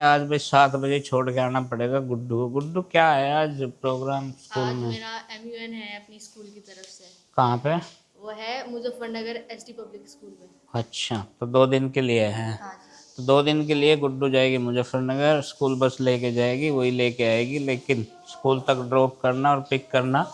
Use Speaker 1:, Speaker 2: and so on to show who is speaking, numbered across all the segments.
Speaker 1: आज भाई 7 बजे छोड़ के आना पड़ेगा गुड्डू को। गुड्डू क्या है आज प्रोग्राम स्कूल
Speaker 2: आज
Speaker 1: में?
Speaker 2: मेरा MUN है अपनी स्कूल की तरफ से।
Speaker 1: कहाँ पे?
Speaker 2: वो है मुजफ्फरनगर SD पब्लिक स्कूल में।
Speaker 1: अच्छा, तो 2 दिन के लिए है।
Speaker 2: हाँ जी।
Speaker 1: तो 2 दिन के लिए गुड्डू जाएगी मुजफ्फरनगर, स्कूल बस लेके जाएगी, वही लेके आएगी, लेकिन स्कूल तक ड्रॉप करना और पिक करना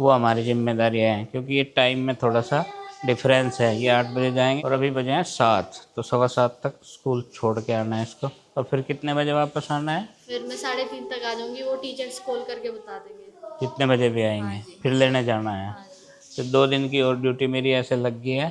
Speaker 1: वो हमारी जिम्मेदारी है, क्योंकि ये टाइम में थोड़ा सा डिफरेंस है। ये 8 बजे जाएंगे और अभी बजे हैं 7, तो 7:15 तक स्कूल छोड़ के आना है इसको। और फिर कितने बजे वापस आना है?
Speaker 2: फिर मैं 3:30 तक आ जाऊंगी, वो टीचर्स कॉल करके बता देंगे
Speaker 1: कितने बजे भी
Speaker 2: हाँ
Speaker 1: आएंगे,
Speaker 2: जी।
Speaker 1: फिर लेने जाना है।
Speaker 2: हाँ जी।
Speaker 1: तो 2 दिन की और ड्यूटी मेरी ऐसे लग गई है।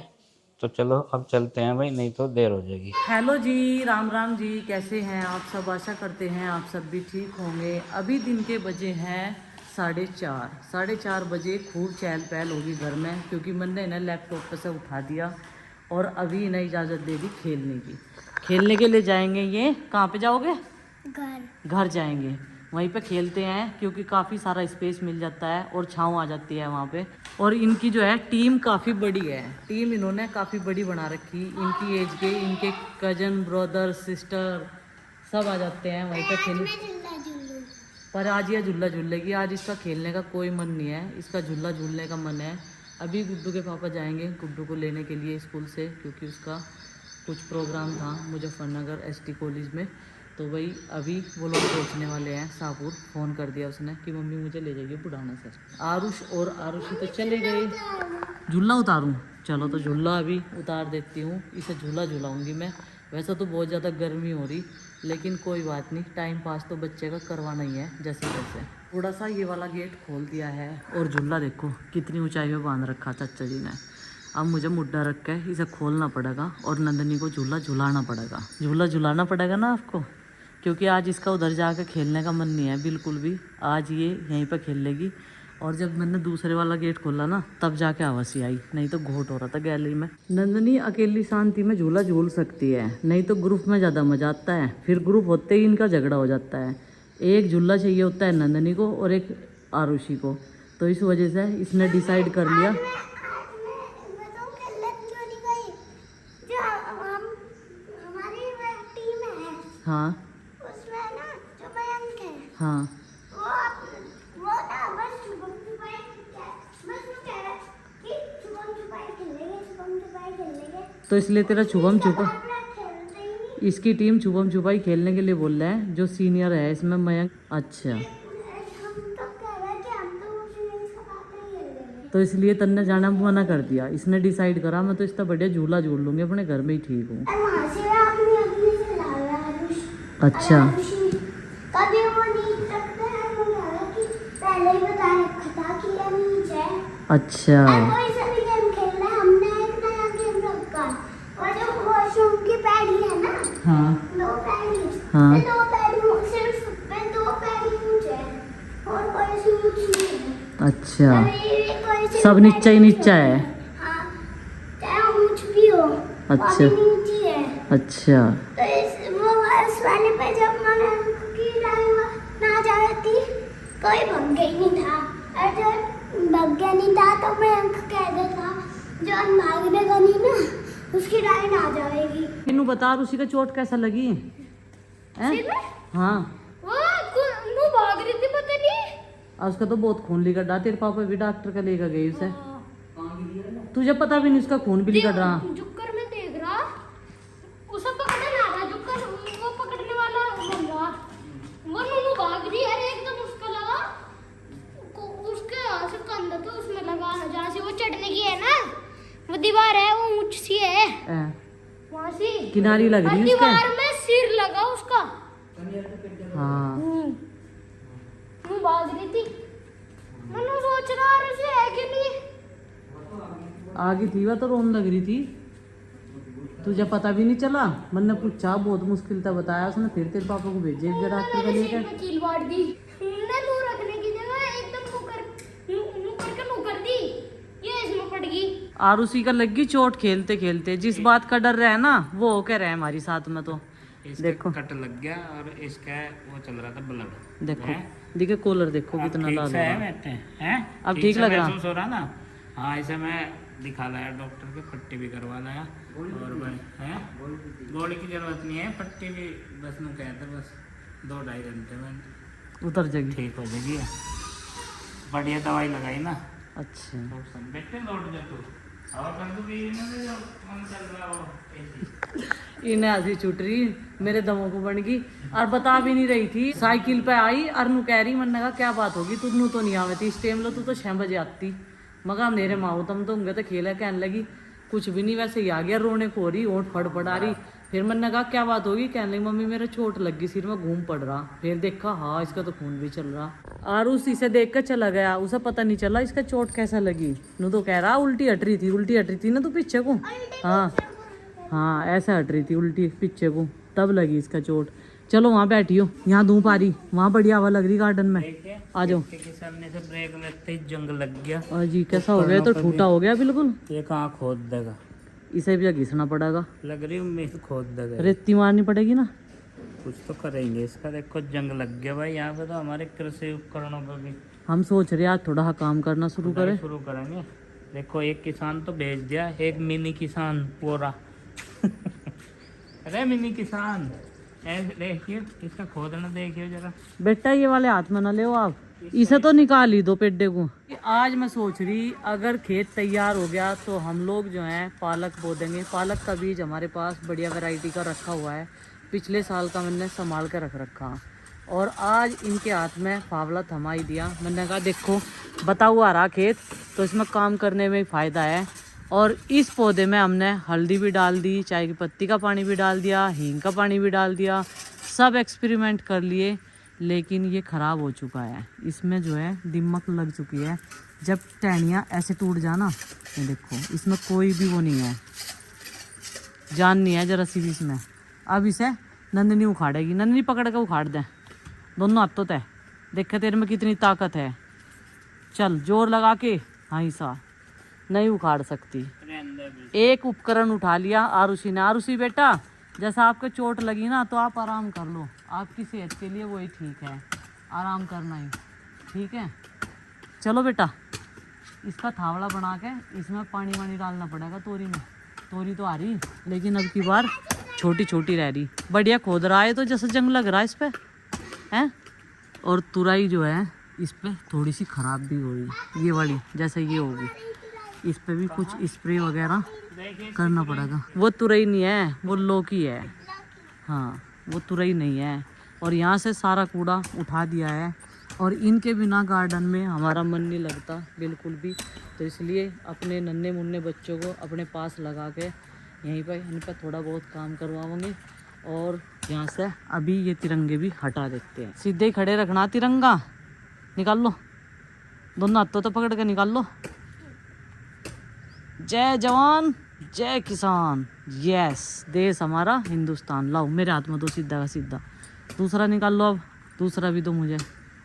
Speaker 1: तो चलो अब चलते हैं भाई, नहीं तो देर हो जाएगी।
Speaker 3: हेलो जी, राम राम जी, कैसे हैं आप सब? आशा करते हैं आप सब भी ठीक होंगे। अभी दिन के बजे हैं 4:30 बजे खूब चहल पहल होगी घर में, क्योंकि मैंने इन्हें लैपटॉप पे से उठा दिया और अभी इन्हें इजाज़त दे दी खेलने की। खेलने के लिए जाएंगे। ये कहाँ पे जाओगे? घर जाएंगे, वहीं पे खेलते हैं, क्योंकि काफ़ी सारा स्पेस मिल जाता है और छाँव आ जाती है वहाँ पे। और इनकी जो है टीम काफ़ी बड़ी है, टीम इन्होंने काफ़ी बड़ी बना रखी। इनकी एज के इनके कजन ब्रदर सिस्टर सब आ जाते हैं वहीं पे खेलने। पर आज यह झूला झूलेगी, आज इसका खेलने का कोई मन नहीं है, इसका झूला झूलने का मन है। अभी गुड्डू के पापा जाएंगे गुड्डू को लेने के लिए स्कूल से, क्योंकि उसका कुछ प्रोग्राम था मुजफ्फरनगर SD कॉलेज में। तो वही अभी वो लोग पहुँचने वाले हैं शाहपुर। फ़ोन कर दिया उसने कि मम्मी मुझे ले जाइए बुढ़ाना सर। आरुष और आरुषी तो चले गए। झूला उतारूं? चलो तो झूला अभी उतार देती हूँ, इसे झूला झूलाऊंगी मैं। वैसे तो बहुत ज़्यादा गर्मी हो रही, लेकिन कोई बात नहीं, टाइम पास तो बच्चे का करवाना ही है जैसे तैसे। थोड़ा सा ये वाला गेट खोल दिया है और झूला देखो कितनी ऊंचाई में बांध रखा चाचा जी ने। अब मुझे मुड्ढा रख के इसे खोलना पड़ेगा और नंदनी को झूला झुलाना पड़ेगा। झूला झुलाना पड़ेगा ना आपको, क्योंकि आज इसका उधर जाकर खेलने का मन नहीं है बिल्कुल भी। आज ये यहीं पर खेल लेगी। और जब मैंने दूसरे वाला गेट खोला ना, तब जाके आवाज़ आई, नहीं तो घोट हो रहा था गैलरी में। नंदनी अकेली शांति में झूला झूल सकती है, नहीं तो ग्रुप में ज़्यादा मजा आता है। फिर ग्रुप होते ही इनका झगड़ा हो जाता है। एक झूला चाहिए होता है नंदनी को और एक आरुषि को। तो इस वजह से इसने डिसाइड कर लिया। हाँ हाँ तो इसलिए तेरा छुपम छुपा, इसकी टीम छुपम छुपाई खेलने के लिए बोल रहा है, जो सीनियर है इसमें मयंक। अच्छा, तो इसलिए तन्ने जाना मना कर दिया। इसने डिसाइड करा मैं तो इसका बढ़िया झूला झूल लूंगी, अपने घर में ही ठीक हूँ। अच्छा, अच्छा हाँ हाँ अच्छा, सब नीचा ही नीचा है। अच्छा अच्छा
Speaker 4: कोई भग गई नहीं था, और जो भग गया नहीं था तो मैं अंक कह देता, जो भागने का नहीं ना उसकी लाइन आ जाएगी।
Speaker 3: इन्हू बता उसी का चोट कैसा लगी है? हाँ
Speaker 4: वो भाग रही थी, पता नहीं।
Speaker 3: आज उसका तो बहुत खून लिकड़ रहा। तेरे पापा भी डॉक्टर का लेकर गए उसे। तुझे पता भी नहीं उसका खून भी लिकड़ रहा।
Speaker 4: जुक्कर में देख रहा, उसे पकड़ने आ रहा, जुक्कर वो पकड़ने वाला बन रहा, वो नूनू भाग रही है, एकदम उसका लगा उसके यहाँ से कंधा तो उसमें लगा, जहाँ से वो चढ़ने की है ना, वो दीवार है, वो ऊंच सी है, वहाँ से
Speaker 3: किनारी लग रही है
Speaker 4: दीवार में सिर लगा उसका।
Speaker 3: हाँ
Speaker 4: वो भाग रही थी, मैंने सोच रहा है है कि नहीं।
Speaker 3: आगे थी वह तो रोने लग रही थी, तुझे पता भी नहीं चला। मैंने पूछा, बहुत मुश्किल था बताया उसने, फिर तेरे पापा को भेजे डॉक्टर का लेकर।
Speaker 4: कील मार दी, नू रखने की जगह एकदम नू कर दी, ये इसमें पड़ गई।
Speaker 3: आरुषि का लगी चोट खेलते खेलते। जिस बात का डर रहा है ना वो हो कह रहा है हमारी साथ में। तो देखो
Speaker 1: कट लग गया और इसका वो चल रहा था ब्लड।
Speaker 3: देखो देखो कॉलर देखो कितना लाल
Speaker 1: है।
Speaker 3: अब ठीक लग रहा
Speaker 1: महसूस हो रहा ना? हाँ, इसे मैं दिखा लाया डॉक्टर के, पट्टी भी करवा लाया। और भाई हैं गोली की जरूरत नहीं है, पट्टी भी बस में कहते बस 2-2.5 घंटे में
Speaker 3: उतर जाएगी।
Speaker 1: ठीक हो जाएगी। बढ़िया दवाई लगाई ना।
Speaker 3: अच्छा
Speaker 1: बेटे लौट जा तू हवा कर दूंगी ना जो मन चल रहा हो ऐसी।
Speaker 3: इन्हें हंसी छूट रही मेरे दमों को बन गई और बता भी नहीं रही थी। साइकिल पे आई और नु कह रही, मैंने कहा क्या बात होगी, तुझनू तो नहीं आवे थी इस टाइम लो, तू तो 6 बजे आती। मगा मेरे माओ तुम तो होंगे तो खेला कहने लगी कुछ भी नहीं, वैसे ही आ गया रोने को रही, ओंठ फड़फड़ा रही। फिर मैंने कहा क्या बात होगी, कहने लगी मम्मी मेरा चोट लग गई, सिर में घूम पड़ रहा। फिर देखा हाँ इसका तो खून भी चल रहा। और उसी से देख कर चला गया, उसे पता नहीं चला इसका चोट कैसा लगी। नू तो कह रहा उल्टी हट रही थी ना तू पीछे को। हाँ हाँ ऐसे हट रही थी उल्टी पीछे को, तब लगी इसका चोट। चलो वहाँ बैठियो, यहाँ धूप आ रही, वहाँ बढ़िया हवा लग रही गार्डन में, आ जाओ।
Speaker 1: के सामने से ब्रेक लगते ही जंग लग गया।
Speaker 3: और जी कैसा हो गया, तो ठूटा हो गया बिल्कुल।
Speaker 1: एक आँख खोद देगा,
Speaker 3: इसे भी घिसना पड़ेगा,
Speaker 1: लग रही उम्मीद खोद देगा।
Speaker 3: रेती मारनी पड़ेगी ना,
Speaker 1: कुछ तो करेंगे इसका। देखो जंग लग गया भाई यहाँ पे, तो हमारे कृषि उपकरणों पर भी
Speaker 3: हम सोच रहे आज थोड़ा सा काम करना शुरू करें।
Speaker 1: शुरू करेंगे। देखो एक किसान तो भेज दिया, एक मिनी किसान पूरा अरे मिनी किसान देखिए इसका खोदना देखिए जरा।
Speaker 3: बेटा ये वाले हाथ में ना ले आप, इसे तो निकाल ही दो पेड्डे को। आज मैं सोच रही अगर खेत तैयार हो गया तो हम लोग जो है पालक बो देंगे। पालक का बीज हमारे पास बढ़िया वैरायटी का रखा हुआ है, पिछले साल का मैंने संभाल कर रखा। और आज इनके हाथ में फावला थमा ही दिया। मैंने कहा देखो बता हुआ रहा खेत, तो इसमें काम करने में फ़ायदा है। और इस पौधे में हमने हल्दी भी डाल दी, चाय की पत्ती का पानी भी डाल दिया, हींग का पानी भी डाल दिया, सब एक्सपेरिमेंट कर लिए, लेकिन ये ख़राब हो चुका है। इसमें जो है दीमक लग चुकी है। जब टहनियाँ ऐसे टूट जाना, ये देखो इसमें कोई भी वो नहीं है, जान नहीं है जरा सी भी इसमें। अब इसे नंदिनी उखाड़ेगी, नंदिनी पकड़ के उखाड़ दें दोनों हाथों तय। देखे तेरे में कितनी ताकत है, चल जोर लगा के। हाँ ईसा नहीं उखाड़ सकती। एक उपकरण उठा लिया आरुषि ने। आरुषि बेटा जैसा आपके चोट लगी ना तो आप आराम कर लो, आपकी सेहत के लिए वही ठीक है, आराम करना ही ठीक है। चलो बेटा इसका थावड़ा बना के इसमें पानी वानी डालना पड़ेगा। तोरी में तोरी तो आ रही, लेकिन अब की बार छोटी छोटी रह रही। बढ़िया खोद रहा है, तो जैसे जंग लग रहा है इस पे है। और तुरई जो है इस पे थोड़ी सी ख़राब भी हो रही, ये वाली जैसे ये होगी, इस पे भी कुछ स्प्रे वगैरह करना पड़ेगा। वो तुरई नहीं है, वो लौकी है। हाँ वो तुरई नहीं है। और यहाँ से सारा कूड़ा उठा दिया है, और इनके बिना गार्डन में हमारा मन नहीं लगता बिल्कुल भी। तो इसलिए अपने नन्हे मुन्ने बच्चों को अपने पास लगा के यहीं पर इन पर थोड़ा बहुत काम करवाएंगे। और यहाँ से अभी ये तिरंगे भी हटा देते हैं। सीधे ही खड़े रखना, तिरंगा निकाल लो, दोनों हाथों तो पकड़ के निकाल लो। जय जवान जय किसान, यस देश हमारा हिंदुस्तान। लाओ मेरे हाथ में दो सीधा का सीधा, दूसरा निकाल लो। अब दूसरा भी दो मुझे,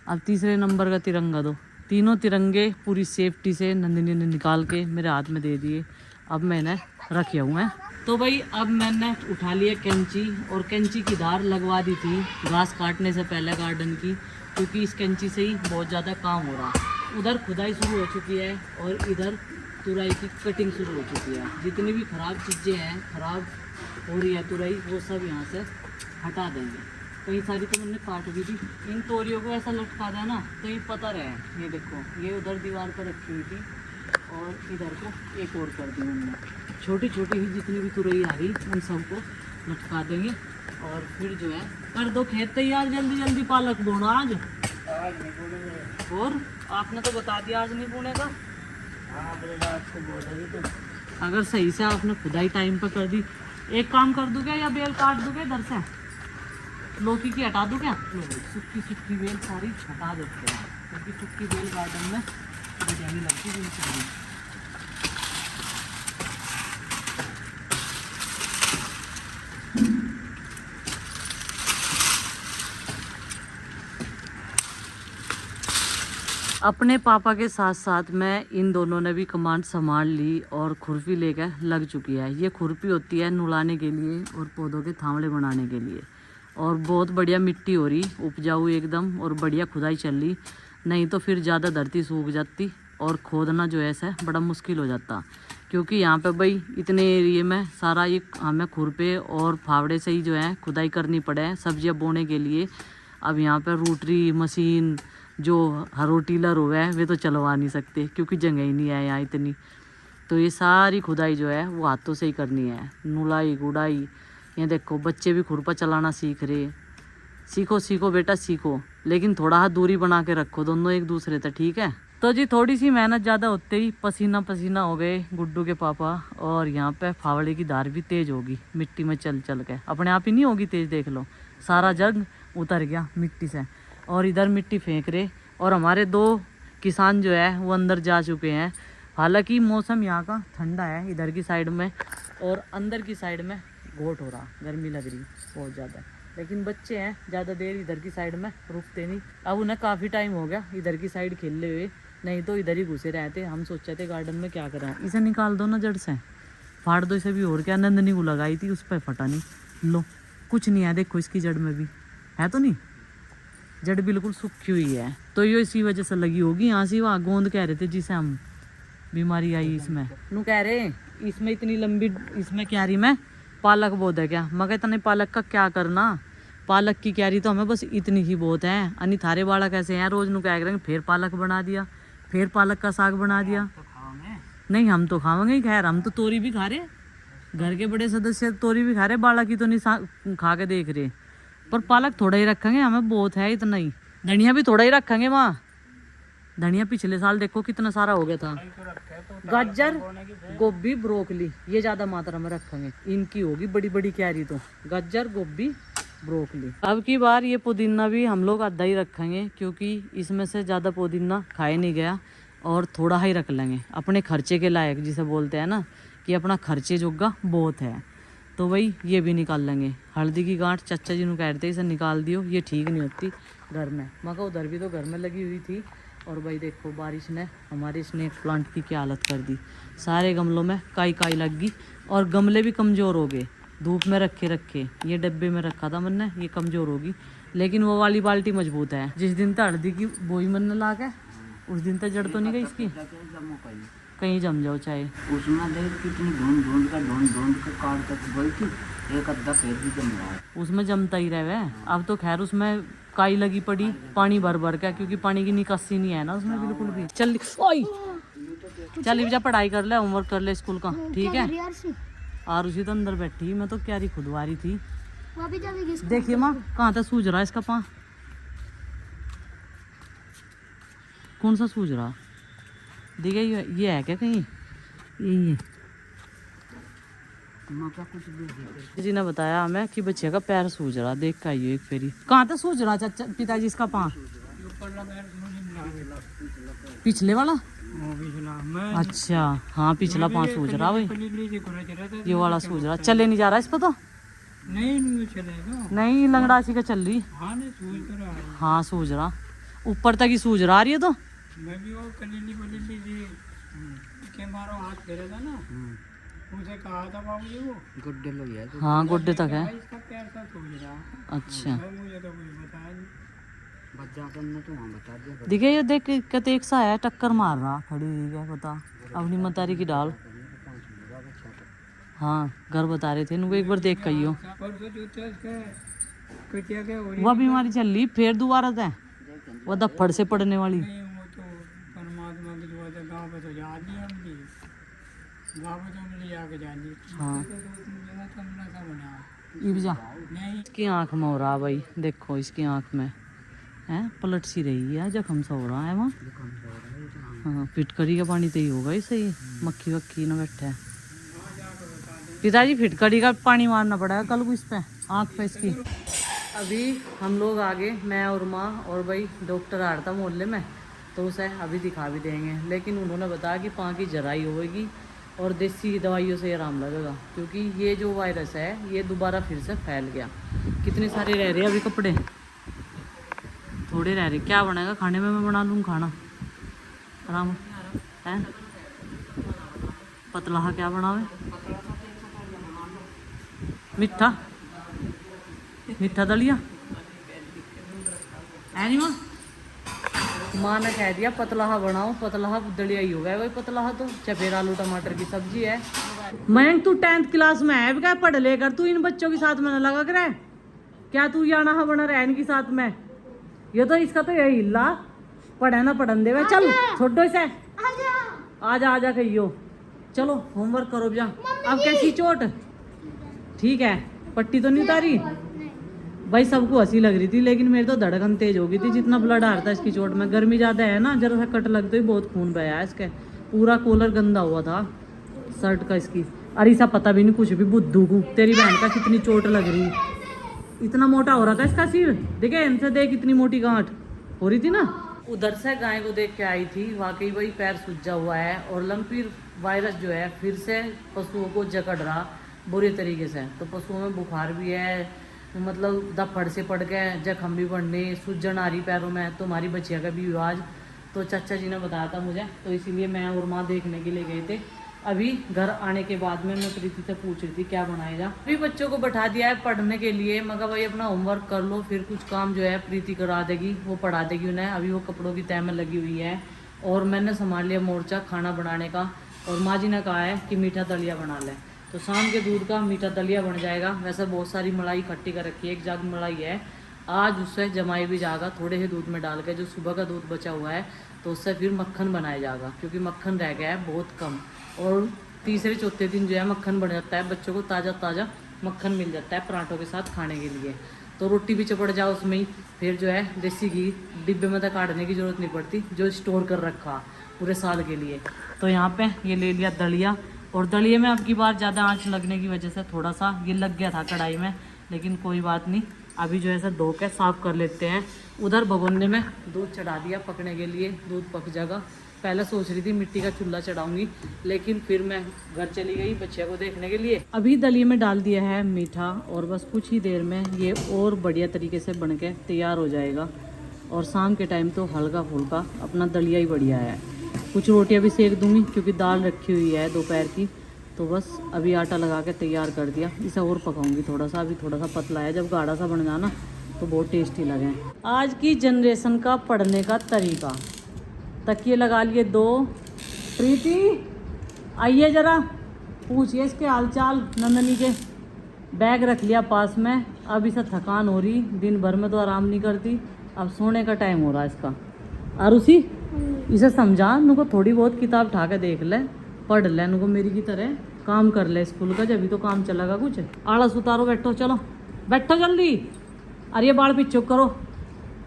Speaker 3: अब तीसरे नंबर का तिरंगा दो। तीनों तिरंगे पूरी सेफ्टी से नंदिनी ने निकाल के मेरे हाथ में दे दिए। अब मैंने रखे हुए हैं। तो भाई अब मैंने उठा लिया कैंची, और कैंची की धार लगवा दी थी घास काटने से पहले गार्डन की, क्योंकि इस कैंची से ही बहुत ज़्यादा काम हो रहा। उधर खुदाई शुरू हो चुकी है और इधर तुरई की कटिंग शुरू हो चुकी है। जितनी भी ख़राब चीज़ें हैं, ख़राब हो रही है तुरई, वो सब यहाँ से हटा देंगे। कई सारी तो मैंने काट भी दी। इन तोरियों को ऐसा लटका देना तो ये पता रहे। ये देखो ये उधर दीवार पर रखी हुई थी, और इधर को एक और कर दी हमने। छोटी छोटी ही जितनी भी तुरई आ रही उन सबको लटका देंगे। और फिर जो है कर दो खेत तैयार, जल्दी जल्दी पालक बोना आज। और आपने तो बता दिया आज नहीं बोनेगा। तो अगर सही से आपने खुदाई टाइम पर कर दी, एक काम कर दूँ क्या, या बेल काट दूँ क्या इधर से, लौकी की हटा दूँ क्या, सूखी सूखी बेल सारी हटा देते हैं, क्योंकि सूखी बेल गार्डन में बढ़िया नहीं लगती बिल्कुल। अपने पापा के साथ साथ मैं इन दोनों ने भी कमांड संभाल ली और खुरपी लेकर लग चुकी है। ये खुरपी होती है नुलाने के लिए और पौधों के थावड़े बनाने के लिए। और बहुत बढ़िया मिट्टी हो रही, उपजाऊ एकदम, और बढ़िया खुदाई चल रही। नहीं तो फिर ज़्यादा धरती सूख जाती और खोदना जो है ऐसा बड़ा मुश्किल हो जाता। क्योंकि यहाँ पे भाई इतने एरिए में सारा ये हमें खुरपे और फावड़े से ही जो है खुदाई करनी पड़े है सब्जियाँ बोने के लिए। अब यहाँ पे रोटरी मशीन जो हरो टीलर हुआ है वे तो चलवा नहीं सकते क्योंकि जगह ही नहीं है यहाँ इतनी। तो ये सारी खुदाई जो है वो हाथों से ही करनी है, नुलाई गुड़ाई। ये देखो बच्चे भी खुरपा चलाना सीख रहे। सीखो सीखो बेटा सीखो, लेकिन थोड़ा हाथ दूरी बना के रखो दोनों एक दूसरे से, ठीक है। तो जी थोड़ी सी मेहनत ज़्यादा होते ही पसीना पसीना हो गए गुड्डू के पापा। और यहाँ पे फावड़े की धार भी तेज होगी मिट्टी में चल चल के, अपने आप ही नहीं होगी तेज, देख लो सारा जग उतर गया मिट्टी से। और इधर मिट्टी फेंक रहे और हमारे 2 किसान जो है वो अंदर जा चुके हैं। हालांकि मौसम यहाँ का ठंडा है इधर की साइड में, और अंदर की साइड में घोट हो रहा, गर्मी लग रही बहुत ज़्यादा। लेकिन बच्चे हैं ज़्यादा देर इधर की साइड में रुकते नहीं। अब उन्हें काफ़ी टाइम हो गया इधर की साइड खेलने हुए, नहीं तो इधर ही घुसे रहते। हम सोचे थे गार्डन में क्या करें, इसे निकाल दो ना जड़ से, फाड़ दो इसे भी। और क्या नंदनी को लगाई थी उस पर फटा नहीं, लो कुछ नहीं है, देखो इसकी जड़ में भी है तो नहीं, जड़ बिल्कुल सूखी हुई है। तो ये इसी वजह से लगी होगी। यहाँ से वहाँ गोंद कह रहे थे जिसे हम बीमारी आई इसमें, नू कह रहे इसमें इतनी लंबी, इसमें क्यारी में पालक बहुत है क्या। मगर इतने पालक का क्या करना, पालक की क्यारी तो हमें बस इतनी ही बहुत है। अनि थारे बाड़ा कैसे हैं, रोज नू क्या करेंगे, फिर पालक बना दिया, फिर पालक का साग बना दिया। नहीं हम तो खाएंगे, खैर हम तो तोरी भी खा रहे, घर के बड़े सदस्य तोरी भी खा रहे, बाड़ा की तो नहीं खा के देख रहे। पर पालक थोड़ा ही रखेंगे, हमें बहुत है इतना ही। धनिया भी थोड़ा ही रखेंगे माँ, धनिया पिछले साल देखो कितना सारा हो गया था। गाजर गोभी ब्रोकली ये ज्यादा मात्रा में रखेंगे, इनकी होगी बड़ी बड़ी क्यारी। तो गाजर गोभी ब्रोकली। अब की बार ये पुदीना भी हम लोग आधा ही रखेंगे क्योंकि इसमें से ज़्यादा पुदीना खाए नहीं गया, और थोड़ा ही रख लेंगे अपने खर्चे के लायक, जिसे बोलते हैं ना कि अपना खर्चे जोगा बहुत है। तो भाई ये भी निकाल लेंगे। हल्दी की गांठ चाचा जी ने कह रहे थे इसे निकाल दियो, ये ठीक नहीं होती घर में। मगर उधर भी तो घर में लगी हुई थी। और भाई देखो बारिश ने हमारे स्नेक प्लांट की क्या हालत कर दी, सारे गमलों में काई काई लग गई और गमले भी कमज़ोर हो गए, धूप में रखे रखे। ये डब्बे में रखा था मैंने, ये कमज़ोर होगी, लेकिन वो वाली बाल्टी मजबूत है। जिस दिन तक हल्दी की बोई मन ला के उस दिन तक जड़ तो नहीं गई इसकी, कहीं जम जाओ चाहे।
Speaker 5: उसमें देख कितनी ढूंढ कर काट तक गई थी, एक अद्धा फिर भी जम रहा है,
Speaker 3: उसमें जमता ही रहे। अब तो खैर उसमें काई लगी पड़ी पानी भर भर के, क्योंकि पानी की निकासी नहीं है ना उसमें बिल्कुल भी। चल ओए चल जा पढ़ाई कर ले, होमवर्क कर ले स्कूल का, ठीक है। और उसी तो अंदर बैठी, मैं तो क्यारी खुदवा रही थी। देखिए माँ कहाँ तक सूझ रहा है इसका पाँ, कौन सा सूझ रहा देखिए, ये है क्या कहीं, यही है। जी ने बताया हमें कि बच्चे का पैर सूझ रहा, देख का आइयो एक फेरी। कहाँ तक सूझ रहा चाचा पिताजी इसका पाँ, पिछले वाला। अच्छा हाँ पिछला पाँव सूझ रहा भाई, ये वाला सूझ रहा, चले नहीं जा रहा इस पर तो
Speaker 5: नहीं चलेगा,
Speaker 3: नहीं लंगड़ासी का चल रही। हाँ सूझ रहा, ऊपर तक ही सूझ रहा है। तो
Speaker 5: मैं भी वो कलीली के मारो हाथ फेरा था ना, उसे कहा था बाबू जी वो गुड्डे लोग है,
Speaker 3: हाँ गुड्डे तक है।
Speaker 5: इसका पैर सा सूझ रहा।
Speaker 3: अच्छा
Speaker 5: मुझे तो कुछ बताया नहीं, बच्चा करना तो वहाँ बता दिया।
Speaker 3: दिखे ये देख कहते एक सा है टक्कर मार रहा, खड़ी हुई क्या पता अपनी मतारी की डाल। हाँ घर बता रहे थे इनको, एक बार देख कहियो वह बीमारी चल रही फिर दोबारा से, वह धप्पड़ से पड़ने वाली।
Speaker 5: परमात्मा की दुआ से गाँव पे तो जा दी हमने, गाँव पे तो हमने जाके जा दी।
Speaker 3: हाँ
Speaker 5: बना
Speaker 3: इब्जा इसकी आँख में हो रहा भाई, देखो इसकी आँख में है पलट सी रही है, जख्म सा हो रहा है वहाँ। हाँ फिटकरी का पानी तो ही होगा ही सही, मक्खी वक्खी न बैठा है। पिताजी फिटकरी का पानी मारना पड़ेगा कल को इस पे आँख पे इसकी। अभी हम लोग आगे मैं और माँ और भाई डॉक्टर आ रहा था मोहल्ले में, तो उसे अभी दिखा भी देंगे। लेकिन उन्होंने बताया कि पाँव की जराई होगी और देसी दवाइयों से आराम लगेगा, क्योंकि ये जो वायरस है ये दोबारा फिर से फैल गया। कितने सारे रह रहे हैं अभी कपड़े, थोड़े रह रहे। क्या बनाएगा खाने में, मैं बना लूँ खाना आराम है। पतला क्या बनावे, मीठा मीठा दलिया है नहीं माँ, माँ ने कह दिया पतलाहा बनाओ, पतलाहा दलिया ही होगा भाई, पतलाहा तो चपेर आलू टमाटर की सब्जी है। मयंक तू 10th क्लास में है क्या, पढ़ लेकर तू इन बच्चों के साथ में न लगा कर, क्या तू यहाँ बना रहा है इनके साथ में? ये तो इसका तो यही हिल्ला, पढ़े ना पढ़न दे। चल छोड़ो इसे, आजा आजा कहियो। चलो होमवर्क करो जा। अब कैसी चोट? ठीक है, पट्टी तो नहीं उतारी भाई? सबको हंसी लग रही थी लेकिन मेरी तो धड़कन तेज हो गई थी, जितना ब्लड आ रहा था इसकी चोट में। गर्मी ज्यादा है ना, जरा सा कट लगते ही बहुत खून बहा है इसके, पूरा कॉलर गंदा हुआ था शर्ट का इसकी। अरे सा पता भी नहीं कुछ भी, बुद्धू को तेरी बहन का कितनी चोट लग रही, इतना मोटा हो रहा था इसका सिर, देखे इनसे देख इतनी मोटी गांठ हो रही थी ना। उधर से गाय को देख के आई थी, वाकई भाई पैर सूजा हुआ है और लंपी वायरस जो है फिर से पशुओं को जकड़ रहा बुरी तरीके से। तो पशुओं में बुखार भी है, मतलब दफड़ से पड़ के जख्म भी बढ़ने, सूजन आ रही पैरों में। तो हमारी बच्चिया का भी हुआ आज, तो चाचा जी ने बताया था मुझे, तो इसीलिए मैं और माँ देखने के लिए गए थे। अभी घर आने के बाद में मैं प्रीति से पूछ रही थी क्या बनाएगा। अभी बच्चों को बैठा दिया है पढ़ने के लिए, मगर भाई अपना होमवर्क कर लो, फिर कुछ काम जो है प्रीति करा देगी, वो पढ़ा देगी उन्हें। अभी वो कपड़ों की तय में लगी हुई है और मैंने संभाल लिया मोर्चा खाना बनाने का। और माँ जी ने कहा है कि मीठा दलिया बना लें, तो शाम के दूध का मीठा दलिया बन जाएगा। वैसे बहुत सारी मलाई इकट्ठी कर रखी है, 1 जग मलाई है, आज उससे जमाई भी जाएगा थोड़े से दूध में डाल के, जो सुबह का दूध बचा हुआ है, तो उससे फिर मक्खन बनाया जाएगा, क्योंकि मक्खन रह गया है बहुत कम। और तीसरे चौथे दिन जो है मक्खन बन जाता है, बच्चों को ताज़ा ताज़ा मक्खन मिल जाता है पराठों के साथ खाने के लिए। तो रोटी भी चपड़ जाओ उसमें ही, फिर जो है देसी घी डिब्बे में तो काटने की ज़रूरत नहीं पड़ती, जो स्टोर कर रखा पूरे साल के लिए। तो यहाँ पे ये ले लिया दलिया, और दलिये में अब की बार ज़्यादा आँच लगने की वजह से थोड़ा सा ये लग गया था कढ़ाई में, लेकिन कोई बात नहीं। अभी जो है ऐसा धो के साफ़ कर लेते हैं। उधर भगोने में दूध चढ़ा दिया पकने के लिए, दूध पक जाएगा। पहले सोच रही थी मिट्टी का चूल्हा चढ़ाऊंगी, लेकिन फिर मैं घर चली गई बच्चिया को देखने के लिए। अभी दलिये में डाल दिया है मीठा, और बस कुछ ही देर में ये और बढ़िया तरीके से बन के तैयार हो जाएगा। और शाम के टाइम तो हल्का फुल्का अपना दलिया ही बढ़िया है। कुछ रोटियां भी सेक दूंगी क्योंकि दाल रखी हुई है दोपहर की, तो बस अभी आटा लगा के तैयार कर दिया। इसे और पकाऊंगी थोड़ा सा, अभी थोड़ा सा पतला है, जब गाढ़ा सा बन जाना तो बहुत टेस्टी लगे। आज की जनरेशन का पढ़ने का तरीका, तकिए लगा लिए 2। प्रीति आइए ज़रा, पूछिए इसके हालचाल नंदनी के। बैग रख लिया पास में। अब इसे थकान हो रही, दिन भर में तो आराम नहीं करती, अब सोने का टाइम हो रहा है इसका। आरुषि इसे समझा, नुको थोड़ी बहुत किताब उठा के देख ले, पढ़ ले, नुको मेरी की तरह काम कर ले स्कूल का, जब भी तो काम चलेगा कुछ। आलस उतारो, बैठो, चलो बैठो जल्दी। अरे ये बाल पीछे करो,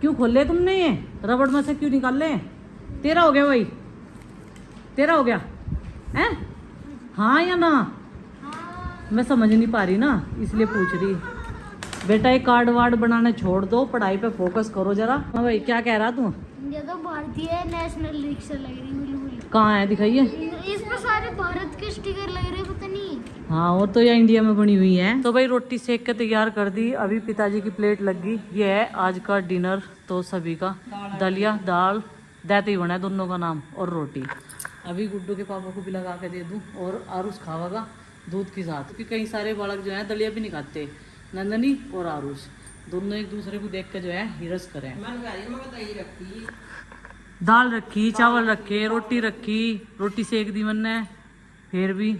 Speaker 3: क्यों खोले तुमने ये रबड़ में से, क्यों निकाल ले? तेरा हो गया भाई, तेरा हो गया है? हाँ या ना? मैं समझ नहीं पा रही ना, इसलिए पूछ रही। बेटा ये कार्ड वार्ड बनाने छोड़ दो, पढ़ाई पे फोकस करो जरा। हाँ भाई क्या कह रहा तू?
Speaker 4: ये तो भारतीय नेशनल रिक्शा लग रही बिल्कुल।
Speaker 3: कहाँ है दिखाइए।
Speaker 4: इस पर सारे भारत के स्टिकर लग रहे, पता नहीं।
Speaker 3: हाँ वो तो ये इंडिया में बनी हुई है। तो भाई रोटी सेक के तैयार कर दी, अभी पिताजी की प्लेट लग गई। ये है आज का डिनर तो सभी का, दलिया दाल देते ही बना है दोनों का नाम, और रोटी। अभी गुड्डू के पापा को भी लगा के दे दूँ, और आरुष खावागा दूध के साथ, क्योंकि कई सारे बालक जो है दलिया भी नहीं खाते। नंदनी और आरुष दोनों एक दूसरे को देख के जो है हिरस करें। दाल रखी, चावल रखे, रोटी रखी, रोटी सेक दी मैंने फिर भी।